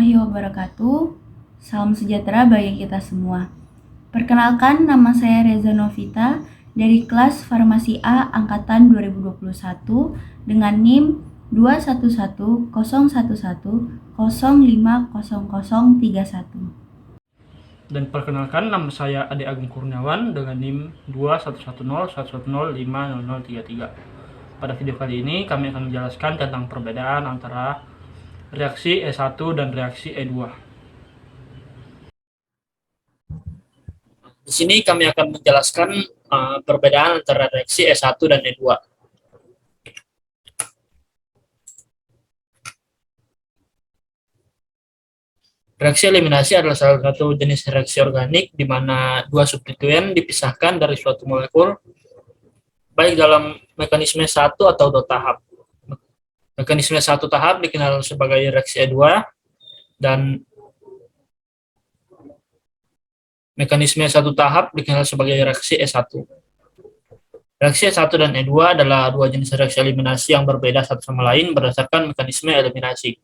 warahmatullahi wabarakatuh. Salam sejahtera bagi kita semua. Perkenalkan, nama saya Reza Novita dari kelas Farmasi A Angkatan 2021 dengan NIM 2110110105031. Dan perkenalkan, nama saya Ade Agung Kurniawan dengan NIM 2110110500033. Pada video kali ini kami akan menjelaskan tentang perbedaan antara reaksi E1 dan reaksi E2. Di sini kami akan menjelaskan perbedaan antara reaksi E1 dan E2. Reaksi eliminasi adalah salah satu jenis reaksi organik di mana dua substituen dipisahkan dari suatu molekul baik dalam mekanisme satu atau dua tahap. Mekanisme satu tahap dikenal sebagai reaksi E2 dan mekanisme satu tahap dikenal sebagai reaksi E1. Reaksi E1 dan E2 adalah dua jenis reaksi eliminasi yang berbeda satu sama lain berdasarkan mekanisme eliminasi.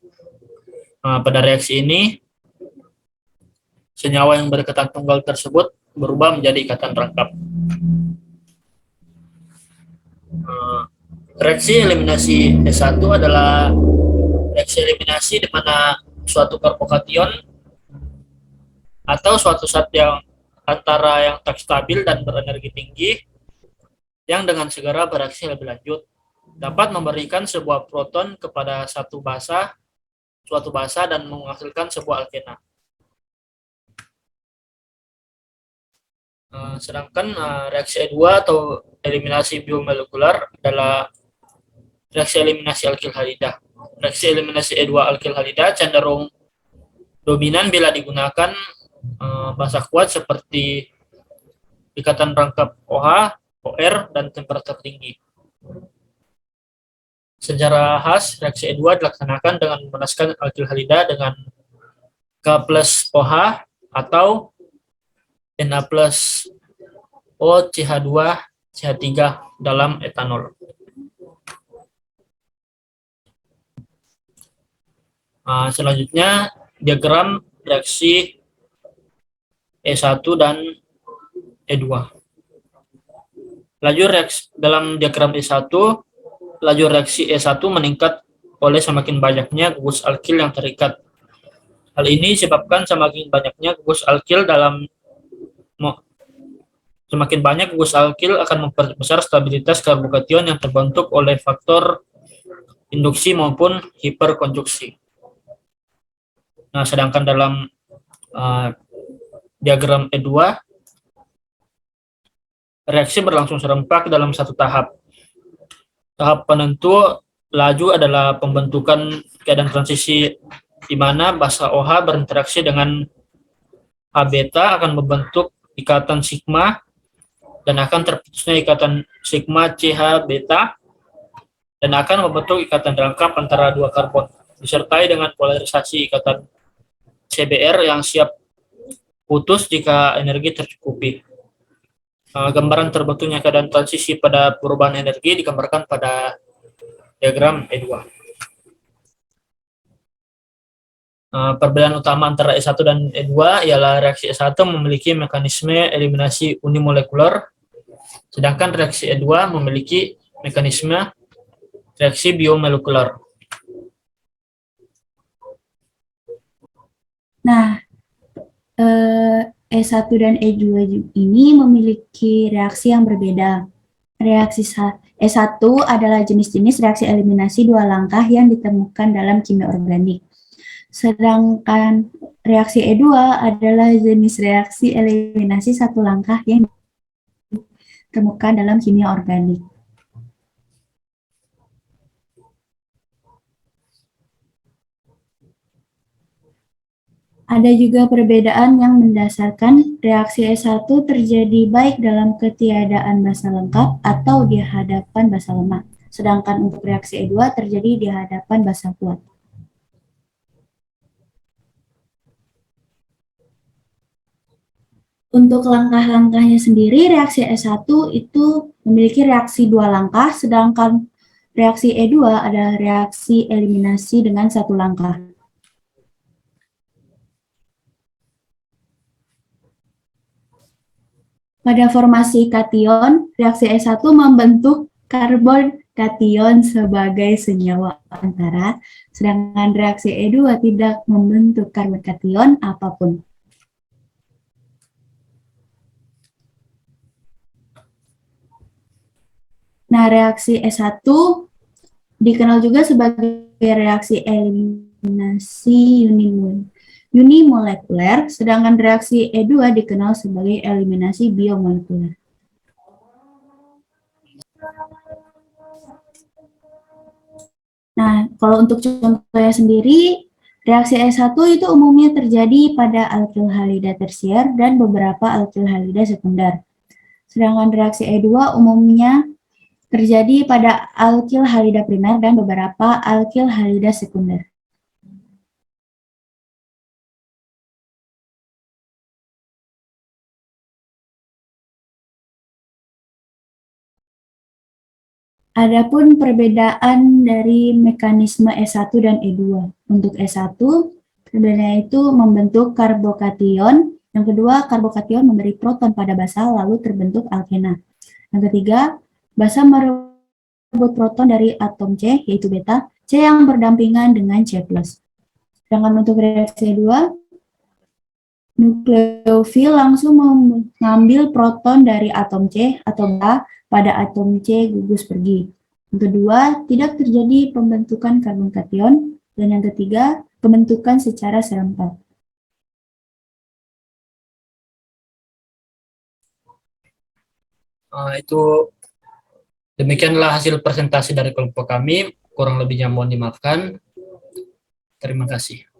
Pada reaksi ini, senyawa yang berikatan tunggal tersebut berubah menjadi ikatan rangkap. Reaksi eliminasi E1 adalah reaksi eliminasi di mana suatu karbokation atau suatu zat yang antara yang tak stabil dan berenergi tinggi yang dengan segera bereaksi lebih lanjut dapat memberikan sebuah proton kepada suatu basa dan menghasilkan sebuah alkena. Sedangkan reaksi E2 atau eliminasi biomolekular adalah reaksi eliminasi alkil halida. Reaksi eliminasi E2 alkil halida cenderung dominan bila digunakan basa kuat seperti ikatan rangkap OH, OR, dan temperatur tinggi. Secara khas, reaksi E2 dilaksanakan dengan memanaskan alkil halida dengan K plus OH atau Na plus O CH2 CH3 dalam etanol. Selanjutnya, diagram reaksi E1 dan E2. Dalam diagram E1, lajur reaksi E1 meningkat oleh semakin banyaknya gugus alkil yang terikat. Hal ini disebabkan semakin banyak gugus alkil akan memperbesar stabilitas karbokation yang terbentuk oleh faktor induksi maupun hiperkonjuksi. Sedangkan dalam diagram E2, reaksi berlangsung serempak dalam satu tahap. Tahap penentu laju adalah pembentukan keadaan transisi di mana basa OH berinteraksi dengan H beta akan membentuk ikatan sigma dan akan terputusnya ikatan sigma CH beta dan akan membentuk ikatan rangkap antara dua karbon disertai dengan polarisasi ikatan CBr yang siap putus jika energi tercukupi. Gambaran terbentuknya keadaan transisi pada perubahan energi digambarkan pada diagram E2. Perbedaan utama antara E1 dan E2 ialah reaksi E1 memiliki mekanisme eliminasi unimolekular, sedangkan reaksi E2 memiliki mekanisme reaksi biomolekular. Nah, E1 dan E2 ini memiliki reaksi yang berbeda. Reaksi E1 adalah jenis-jenis reaksi eliminasi dua langkah yang ditemukan dalam kimia organik. Sedangkan reaksi E2 adalah jenis reaksi eliminasi satu langkah yang ditemukan dalam kimia organik. Ada juga perbedaan yang mendasarkan reaksi E1 terjadi baik dalam ketiadaan basa lengkap atau di hadapan basa lemah. Sedangkan untuk reaksi E2 terjadi di hadapan basa kuat. Untuk langkah-langkahnya sendiri, reaksi E1 itu memiliki reaksi dua langkah, sedangkan reaksi E2 adalah reaksi eliminasi dengan satu langkah. Pada formasi kation, reaksi S1 membentuk karbon kation sebagai senyawa antara, sedangkan reaksi E2 tidak membentuk karbon kation apapun. Nah, reaksi S1 dikenal juga sebagai reaksi eliminasi unimolekuler, sedangkan reaksi E2 dikenal sebagai eliminasi biomolekuler. Nah, kalau untuk contohnya sendiri, reaksi S1 itu umumnya terjadi pada alkil halida tersier dan beberapa alkil halida sekunder. Sedangkan reaksi E2 umumnya terjadi pada alkil halida primer dan beberapa alkil halida sekunder. Adapun perbedaan dari mekanisme S1 dan E2. Untuk S1, perbedaannya itu membentuk karbokation. Yang kedua, karbokation memberi proton pada basa lalu terbentuk alkena. Yang ketiga, basa merebut proton dari atom C, yaitu beta, C yang berdampingan dengan C+. Sedangkan untuk reaksi E2, nukleofil langsung mengambil proton dari atom C atau beta pada atom C gugus pergi. Yang kedua, tidak terjadi pembentukan karbon kation. Dan yang ketiga, pembentukan secara serempak. Itu demikianlah hasil presentasi dari kelompok kami. Kurang lebihnya mohon dimaafkan. Terima kasih.